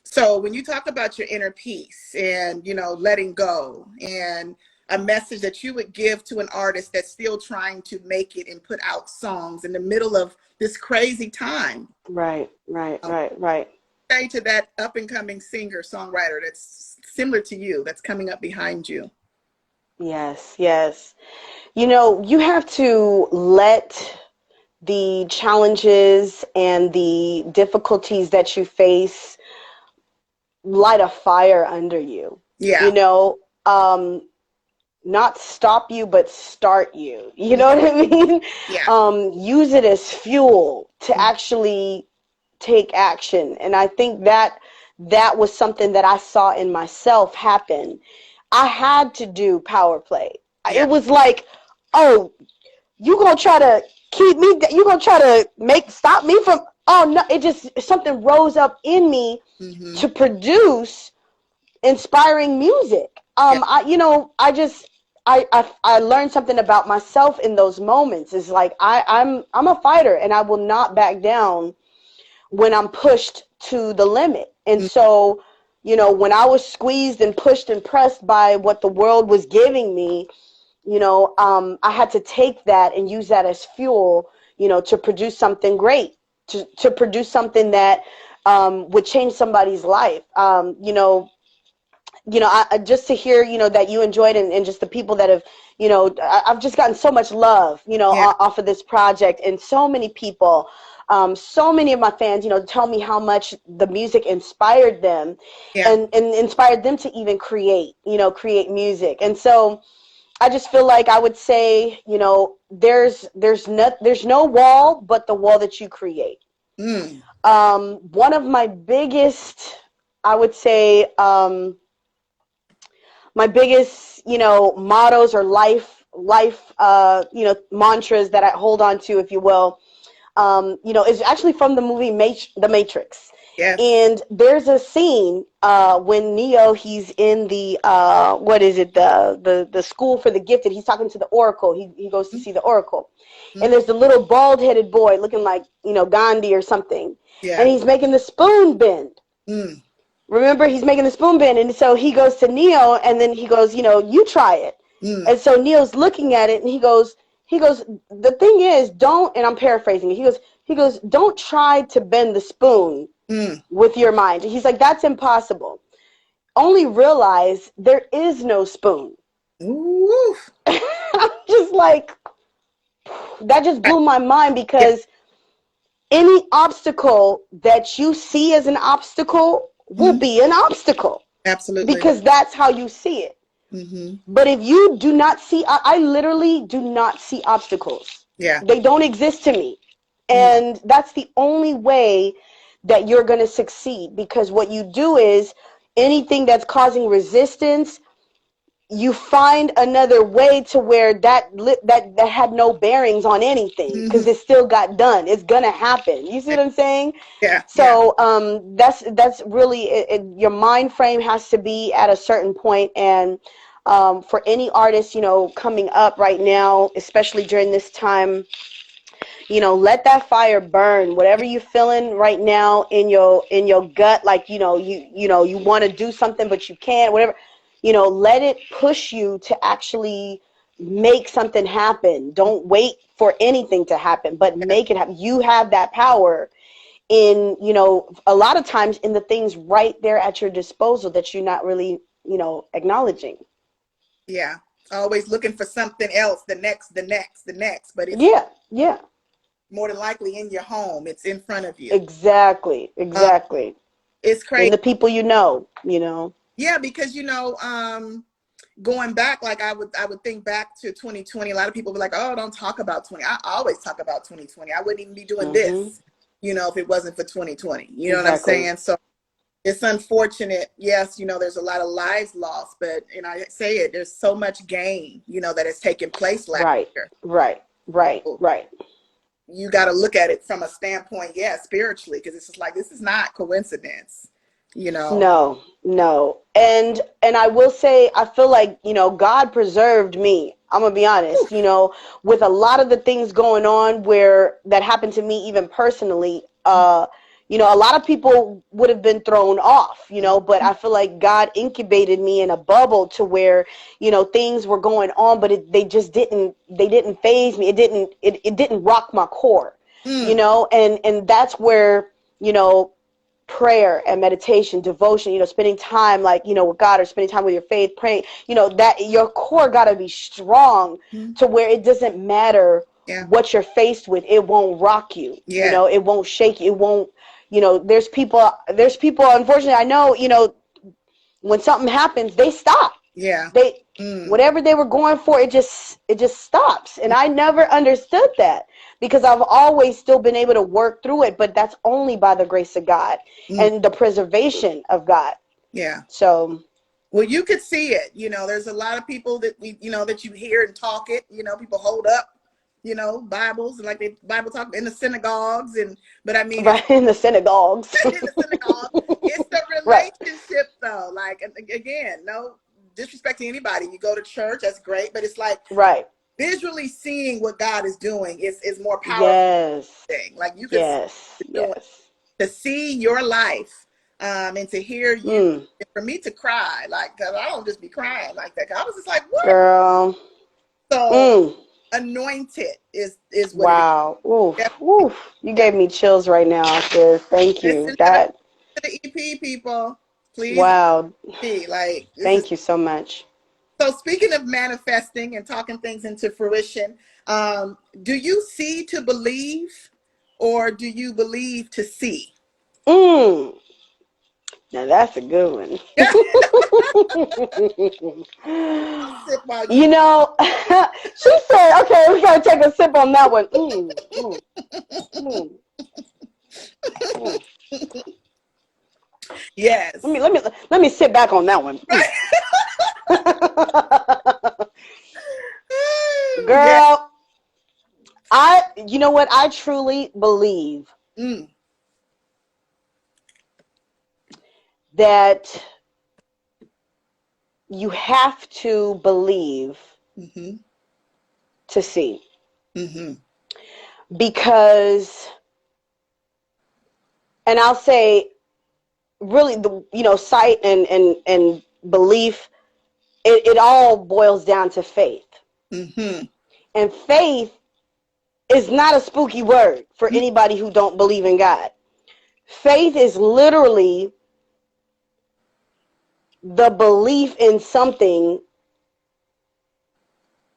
So when you talk about your inner peace and, letting go, and a message that you would give to an artist that's still trying to make it and put out songs in the middle of this crazy time. Right. Say to that up and coming singer songwriter that's similar to you, that's coming up behind you. Yes. You have to let the challenges and the difficulties that you face light a fire under you. Yeah. Not stop you, but start you. You know what I mean? Yeah. Use it as fuel to actually take action. And I think that was something that I saw in myself happen. I had to do power play. Yeah. It was like, oh, you gonna try to keep me, you gonna try to stop me from, oh no, something rose up in me to produce inspiring music. I learned something about myself in those moments. It's like, I'm a fighter, and I will not back down when I'm pushed to the limit. And so, when I was squeezed and pushed and pressed by what the world was giving me, I had to take that and use that as fuel, to produce something great, to produce something that would change somebody's life. Just to hear, that you enjoyed, and just the people that have, I've just gotten so much love, off of this project, and so many people, so many of my fans, tell me how much the music inspired them, and inspired them to even create music. And so I just feel like I would say, there's no wall but the wall that you create. One of my biggest, I would say, my biggest, mottos or life, mantras that I hold on to, if you will, is actually from the movie The Matrix. Yes. And there's a scene when Neo, he's in the the school for the gifted. He's talking to the Oracle. He goes to see the Oracle. And there's the little bald-headed boy looking like, Gandhi or something. Yeah. And he's making the spoon bend. Remember, he's making the spoon bend. And so he goes to Neo, and then he goes, you try it. And so Neo's looking at it, and he goes, the thing is, don't, and I'm paraphrasing it, he goes, don't try to bend the spoon with your mind. He's like, that's impossible. Only realize there is no spoon. Ooh. I'm just like, that just blew my mind, because any obstacle that you see as an obstacle will be an obstacle. Absolutely. Because that's how you see it. But if you do not see, I literally do not see obstacles. Yeah. They don't exist to me. And that's the only way that you're going to succeed, because what you do is anything that's causing resistance, you find another way to where that had no bearings on anything, because it still got done. It's gonna happen. You see what I'm saying? Yeah. So that's really your mind frame has to be at a certain point. And for any artist, you know, coming up right now, especially during this time, you know, let that fire burn. Whatever you're feeling right now in your gut, like, you know, you want to do something but you can't, whatever, you know, let it push you to actually make something happen. Don't wait for anything to happen, but make it happen. You have that power in, you know, a lot of times in the things right there at your disposal that you're not really, you know, acknowledging. Yeah. Always looking for something else, the next, but it's Yeah. more than likely in your home. It's in front of you. Exactly. It's crazy. And the people you know. Yeah, because, you know, going back, like I would think back to 2020. A lot of people were like, oh, don't talk about 20. I always talk about 2020. I wouldn't even be doing this, you know, if it wasn't for 2020. You know what I'm saying? So it's unfortunate. Yes, you know, there's a lot of lives lost, but, and I say it, there's so much gain, you know, that has taken place last year. Right. You got to look at it from a standpoint, spiritually, because it's just like, this is not coincidence, you know? No. And I will say, I feel like, you know, God preserved me. I'm going to be honest, you know, with a lot of the things going on that happened to me, even personally, you know, a lot of people would have been thrown off, you know, but I feel like God incubated me in a bubble to where, you know, things were going on, but they didn't faze me. It didn't rock my core, you know, and that's where, you know, prayer and meditation, devotion, you know, spending time like, you know, with God, or spending time with your faith, praying, you know, that your core got to be strong to where it doesn't matter what you're faced with. It won't rock you, you know, it won't shake you. It won't, you know, there's people, unfortunately, I know, you know, when something happens, they stop. Whatever they were going for, it just stops. And I never understood that, because I've always still been able to work through it, but that's only by the grace of God and the preservation of God. Yeah. So, well, you could see it, you know, there's a lot of people that you know, that you hear and talk it, you know, people hold up, you know, Bibles, like they Bible talk in the synagogues, but I mean, right, in the synagogues. In the synagogue, it's the relationship though. Like, again, no disrespect to anybody. You go to church, that's great, but it's like visually seeing what God is doing is more powerful thing. Like you can to see your life, and to hear you, and for me to cry, like, cause I don't just be crying like that. I was just like, what? Girl. So anointed is what it is. Oof. You gave me chills right now, sis. Thank you. Listen to the EP, people. Please. Wow. Like, thank you so much. So speaking of manifesting and talking things into fruition, do you see to believe, or do you believe to see? Now that's a good one. You know, she said, okay, we gotta take a sip on that one. Yes. Let me sit back on that one. Girl, you know what? I truly believe that you have to believe to see. Because, and I'll say, really, you know, sight and belief, it all boils down to faith. And faith is not a spooky word for anybody who don't believe in God. Faith is literally the belief in something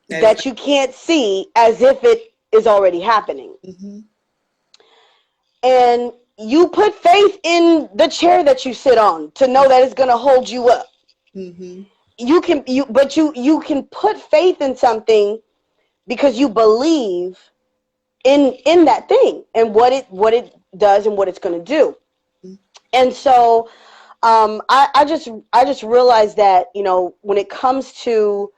that you can't see, as if it is already happening. And you put faith in the chair that you sit on to know that it's going to hold you up. You can put faith in something because you believe in that thing and what it does and what it's going to do. And so I just realized that, you know, when it comes to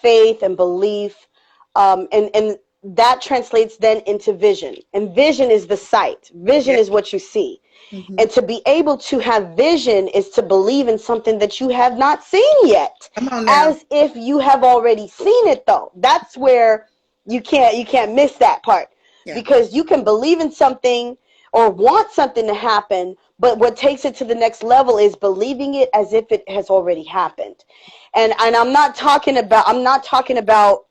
faith and belief, and that translates then into vision. And vision is the sight. Vision Yeah. is what you see. Mm-hmm. And to be able to have vision is to believe in something that you have not seen yet, Come on now. as if you have already seen it, though. That's where you can't miss that part, Yeah. because you can believe in something or want something to happen, but what takes it to the next level is believing it as if it has already happened. And I'm not talking about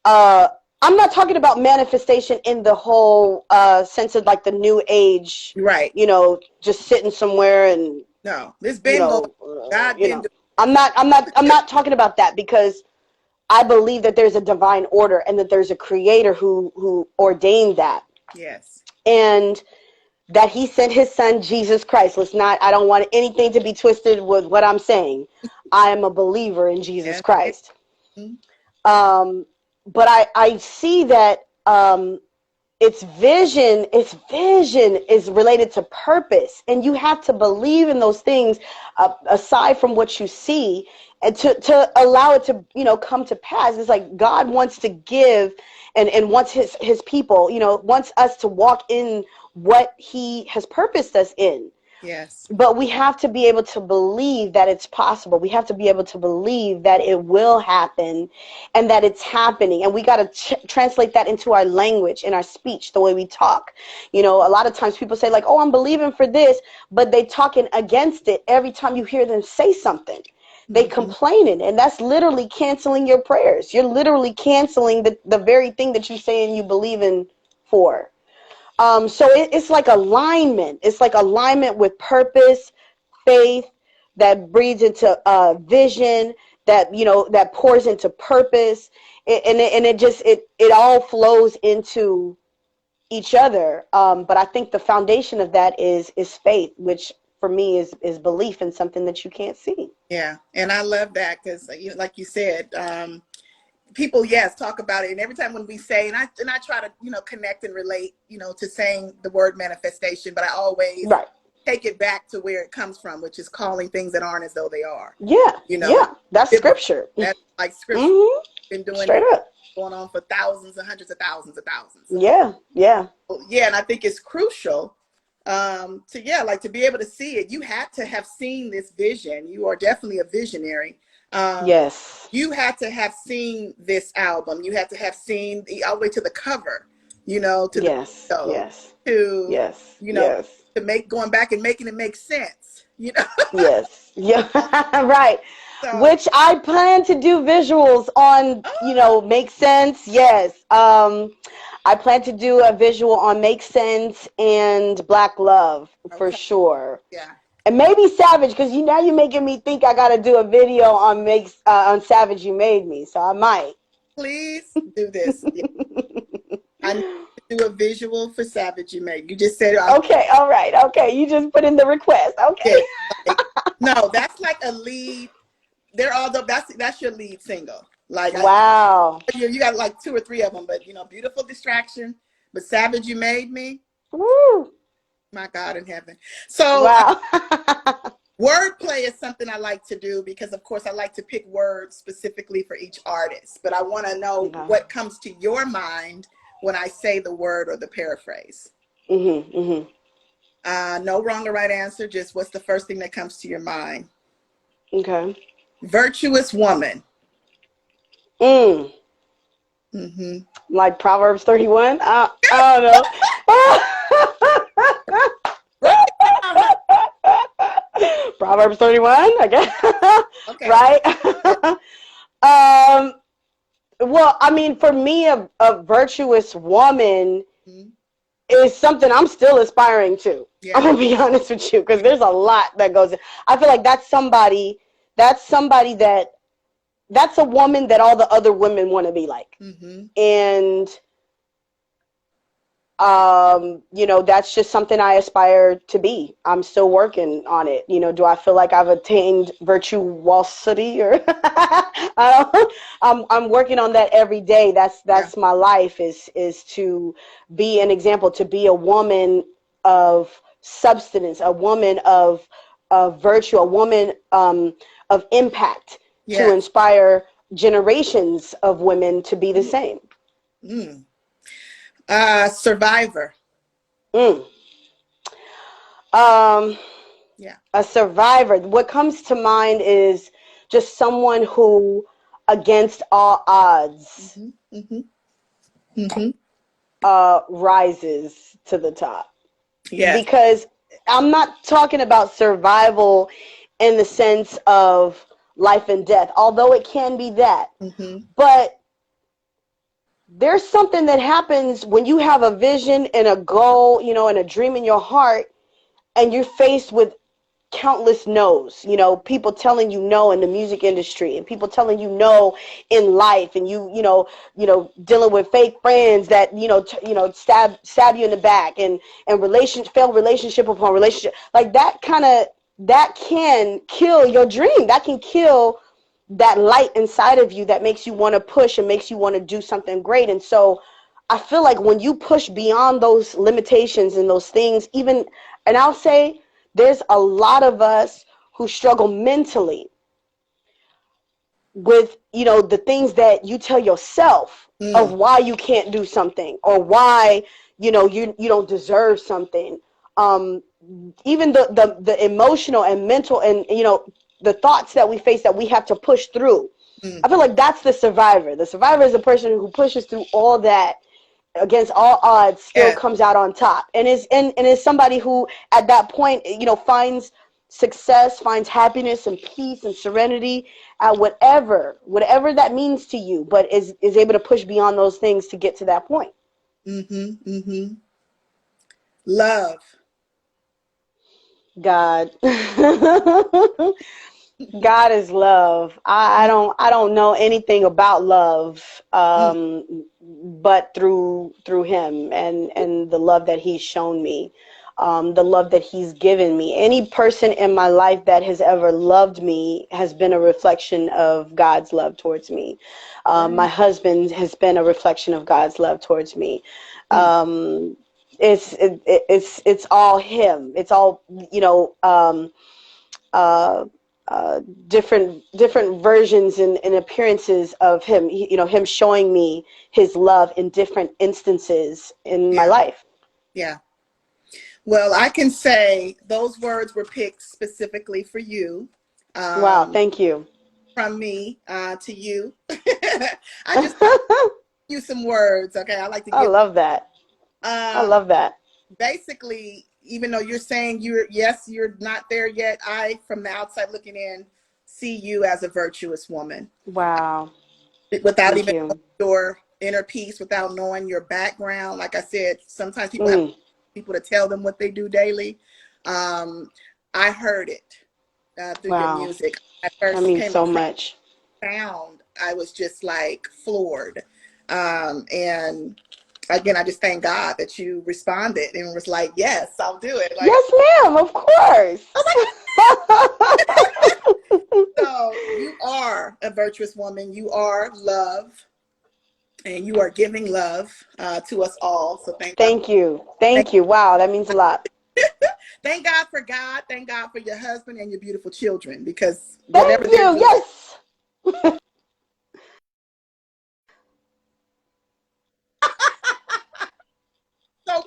uh, I'm not talking about manifestation in the whole sense of like the new age, Right. you know, just sitting somewhere and, No, this you been going. know, God been doing I'm not talking about that, because I believe that there's a divine order and that there's a creator who ordained that. Yes. And that he sent his son, Jesus Christ. I don't want anything to be twisted with what I'm saying. I am a believer in Jesus Yes. Christ. Mm-hmm. But I see that its vision is related to purpose, and you have to believe in those things aside from what you see, and to allow it to, you know, come to pass. It's like God wants to give and wants his people, you know, wants us to walk in what he has purposed us in. Yes. But we have to be able to believe that it's possible. We have to be able to believe that it will happen and that it's happening. And we got to translate that into our language, in our speech, the way we talk. You know, a lot of times people say like, oh, I'm believing for this, but they talking against it every time you hear them say something. They complaining, and that's literally canceling your prayers. You're literally canceling the very thing that you're saying you believe in for. So it's like alignment. It's like alignment with purpose, faith, that breeds into vision, that, you know, that pours into purpose, and it all flows into each other. But I think the foundation of that is faith, which for me is belief in something that you can't see. Yeah, and I love that because, you know, like you said, people, yes, talk about it, and every time when we say, and I try to, you know, connect and relate, you know, to saying the word manifestation, but I always Right. take it back to where it comes from, which is calling things that aren't as though they are. Yeah. You know, Yeah. That's scripture. that's like scripture. Mm-hmm. Been doing Straight it, up. going on for thousands and hundreds of thousands of thousands. Yeah. Yeah. Yeah, and I think it's crucial to be able to see it. You had to have seen this vision. You are definitely a visionary. Yes. You had to have seen this album. You had to have seen all the way to the cover, you know, to the video, Yes. to, Yes. you know, Yes. to going back and making it make sense, you know. Yes. Yeah. Right. So, Which I plan to do visuals on, you know, Make Sense. Yes. I plan to do a visual on Make Sense and Black Love for okay, sure. yeah, And maybe Savage, because now you're making me think I gotta do a video on Savage You Made Me, so I might. please do this. Yeah. I need to do a visual for Savage You Made. You just said, Okay, all right, okay. You just put in the request, okay. yes, like, no, that's like a lead. They're all that's your lead single. Like Wow. you got like 2 or 3 of them, but you know, Beautiful Distraction, but Savage You Made Me. Woo. My God in heaven. So Wow. wordplay is something I like to do because, of course, I like to pick words specifically for each artist. But I want to know what comes to your mind when I say the word or the paraphrase. No wrong or right answer. Just what's the first thing that comes to your mind? Okay. Virtuous woman. Like Proverbs 31? I don't know. Proverbs 31, I guess. Okay. Right? Well, I mean, for me, a virtuous woman is something I'm still aspiring to. Yeah. I'm going to be honest with you, because there's a lot that goes in. I feel like that's a woman that all the other women want to be like. And you know, that's just something I aspire to be. I'm still working on it. You know, do I feel like I've attained virtuosity or I'm working on that every day. That's my life is to be an example, to be a woman of substance, a woman of virtue, a woman of impact to inspire generations of women to be the same. Survivor. A survivor. What comes to mind is just someone who, against all odds, rises to the top. Because I'm not talking about survival in the sense of life and death, although it can be that. But there's something that happens when you have a vision and a goal, you know, and a dream in your heart, and you're faced with countless no's, you know, people telling you no in the music industry, and people telling you no in life, and you know, dealing with fake friends that, stab you in the back, and failed relationship upon relationship. Like that can kill your dream. That can kill that light inside of you that makes you want to push and makes you want to do something great. And so I feel like when you push beyond those limitations and those things, even, and I'll say, there's a lot of us who struggle mentally with, the things that you tell yourself of why you can't do something, or why, you don't deserve something. Even the emotional and mental and, the thoughts that we face that we have to push through. I feel like that's the survivor. The survivor is a person who pushes through all that against all odds, still comes out on top, and is somebody who at that point, finds success, finds happiness and peace and serenity at whatever that means to you, but is able to push beyond those things to get to that point. Love. God. God is love. I don't know anything about love, but through him and the love that he's shown me, the love that he's given me. Any person in my life that has ever loved me has been a reflection of God's love towards me. My husband has been a reflection of God's love towards me. It's all him. It's all, different versions and appearances of him, him showing me his love in different instances in my life. Well, I can say those words were picked specifically for you. Wow, thank you. From me to you. I just you some words, okay? I like to give I love that. I love that. Basically, even though you're saying you're not there yet, I, from the outside looking in, see you as a virtuous woman. Wow. Without even knowing your inner peace, without knowing your background. Like I said, sometimes people have people to tell them what they do daily. I heard it through your music. At first, that means so much. I was just like floored. And again, I just thank God that you responded and was like, yes, I'll do it. Like, yes, ma'am, of course. So you are a virtuous woman. You are love. And you are giving love to us all. So thank you. Thank you. Wow, that means a lot. Thank God for God. Thank God for your husband and your beautiful children. Because thank you. Yes.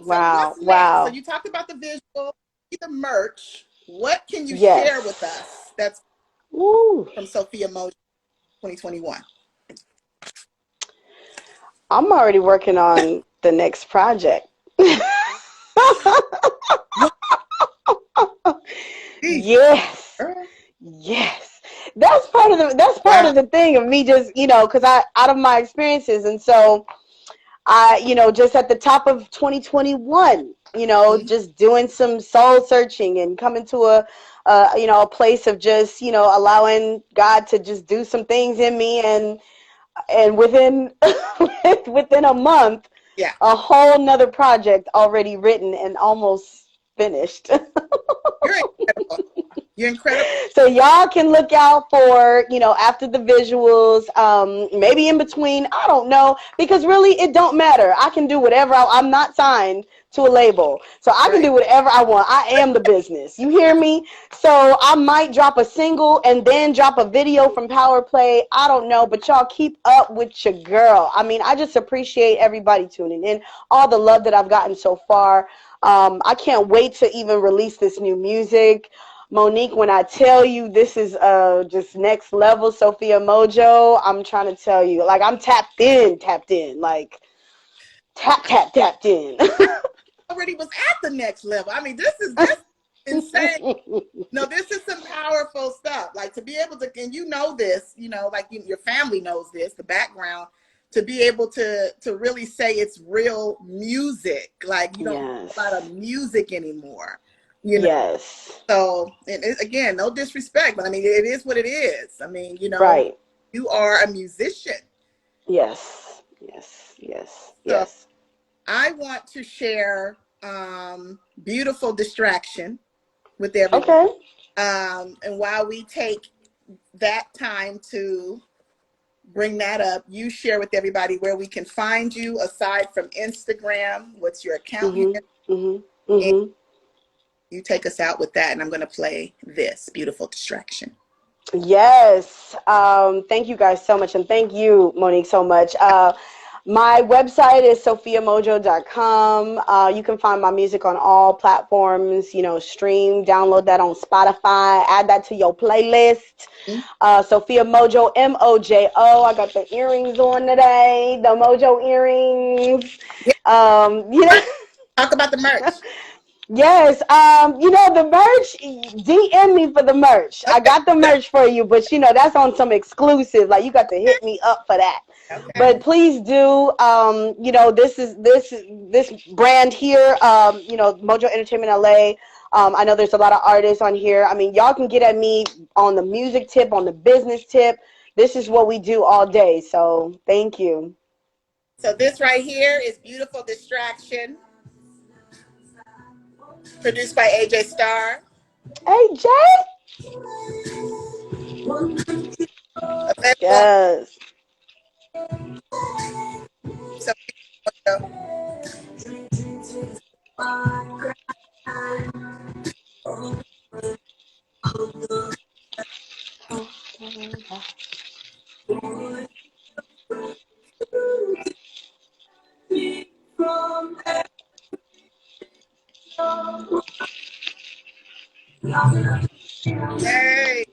Wow. So you talked about the visual, the merch. What can you share with us that's from Sophia Mojo 2021? I'm already working on the next project. Yes. That's part of the thing of me just, because out of my experiences. And so I, just at the top of 2021, just doing some soul searching and coming to a place of just, allowing God to just do some things in me, and within a month, a whole nother project already written and almost finished. You're incredible. You're incredible. So y'all can look out for, after the visuals, maybe in between, I don't know, because really it don't matter. I can do whatever. I'm not signed to a label. So I can do whatever I want. I am the business. You hear me? So I might drop a single and then drop a video from Power Play. I don't know, but y'all keep up with your girl. I mean, I just appreciate everybody tuning in, all the love that I've gotten so far. I can't wait to even release this new music. Monique, when I tell you this is just next level Sophia Mojo, I'm trying to tell you, like, I'm tapped in, like tapped in. Already was at the next level. I mean, this is insane. No, this is some powerful stuff. Like, to be able to, and you know this, you know, like your family knows this, the background, to be able to really say it's real music. Like, you don't hear a lot of music anymore. You know? Yes. So, and again, no disrespect, but I mean, it is what it is. I mean, you know, you are a musician. Yes. So I want to share Beautiful Distraction with everyone. Okay. And while we take that time to bring that up, you share with everybody where we can find you aside from Instagram. What's your account? And you take us out with that, and I'm going to play this Beautiful Distraction. Yes. Thank you guys so much, and thank you, Monique, so much. My website is sophiamojo.com. You can find my music on all platforms, you know, stream, download that on Spotify, add that to your playlist. Sophia Mojo, M-O-J-O. I got the earrings on today, the Mojo earrings. You know, talk about the merch. Yes, you know, the merch, DM me for the merch. I got the merch for you, but you know, that's on some exclusive. Like, you got to hit me up for that. Okay. But please do, you know, this brand here, you know, Mojo Entertainment LA. I know there's a lot of artists on here. I mean, y'all can get at me on the music tip, on the business tip. This is what we do all day. So thank you. So this right here is Beautiful Distraction, produced by AJ Starr. AJ? Yes. So, hey.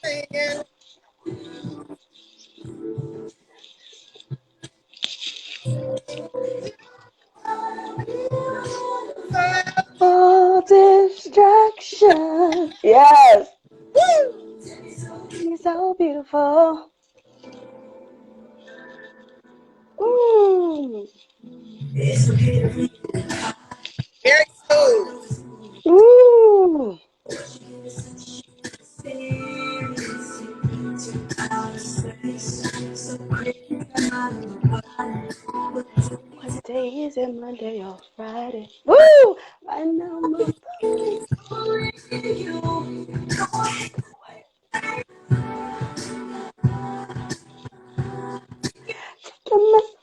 Singing. All distraction. Yes. Woo! You're so beautiful. Ooh. Very smooth. Ooh. What day is it? Monday or Friday? Woo! Right now, my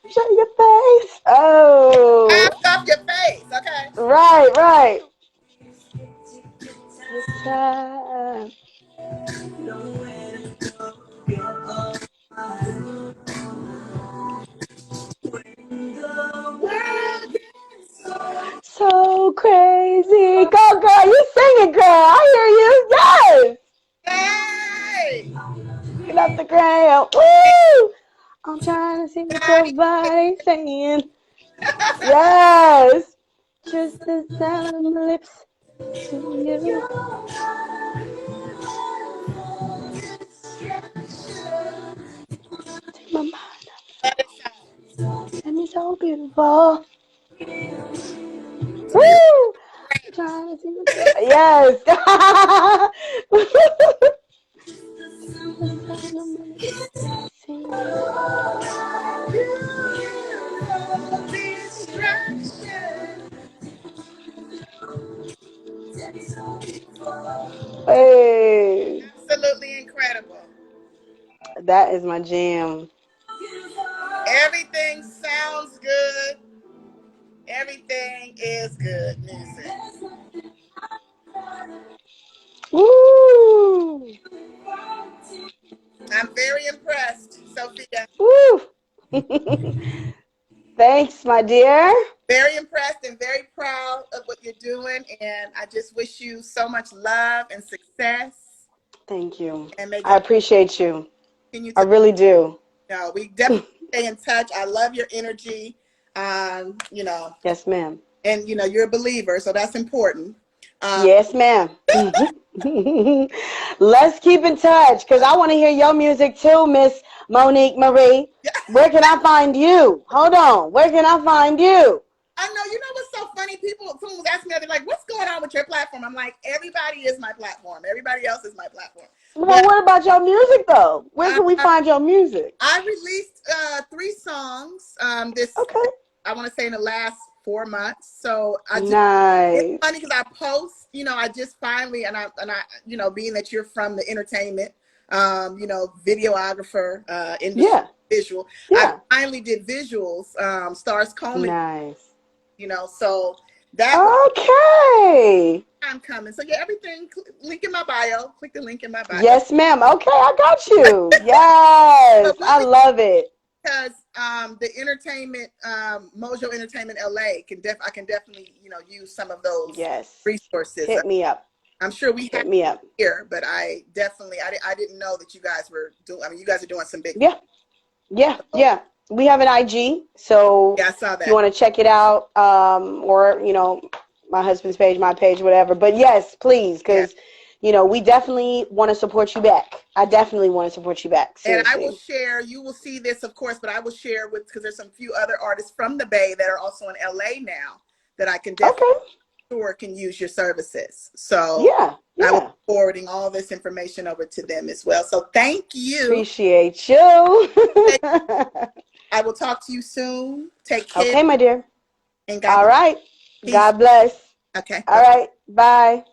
show your face. Oh. Off your face, okay. Right. It's time. So crazy. Go, girl. You sing it, girl. I hear you. Yes. Hey. Get up the ground. Woo! I'm trying to see what your body's saying. Yes. Just the sound of my lips to you. Take my mind. And it's so beautiful. Woo! I'm trying to see what your... Yes. Hey. Absolutely incredible. That is my jam. Everything sounds good. Everything is good music. Woo! I'm very impressed, Sophia. Woo! Thanks, my dear. Very impressed and very proud of what you're doing. And I just wish you so much love and success. Thank you. And may I God appreciate you. continue I to, really do. we definitely stay in touch. I love your energy. Yes, ma'am. And you're a believer, so that's important. Um, Yes, ma'am. Let's keep in touch because I want to hear your music too, Miss Monique Marie. Where can I find you? Hold on. Where can I find you? I know, what's so funny? Someone was asking me, they're like, what's going on with your platform? I'm like, everybody is my platform. Everybody else is my platform. Well, But what about your music, though? Where can we find your music? I released 3 songs Okay. I want to say in the last 4 months. So Nice. it's funny because I post, I just finally, and I, being that you're from the entertainment, videographer, industry, Yeah. visual, Yeah. I finally did visuals, Stars Coleman, Nice. so that Okay. I'm coming. So yeah, everything, link in my bio. Click the link in my bio. Yes, ma'am. Okay, I got you. Yes. I love it. Because the entertainment, Mojo Entertainment LA I can definitely use some of those resources. Hit me up. I'm sure we have Hit me up here, but I didn't know that you guys were doing. I mean, you guys are doing some big. Yeah. We have an IG, so yeah, I saw that. If you want to check it out, or my husband's page, my page, whatever. But yes, please, because we definitely want to support you back. I definitely want to support you back. Seriously. And I will share. You will see this, of course, but I will share because there's some few other artists from the Bay that are also in LA now that I can definitely sure can use your services. So I will be forwarding all this information over to them as well. So thank you. Appreciate you. I will talk to you soon. Take care. Okay, my dear. And all right. Peace. God bless. Okay. All right. Bye.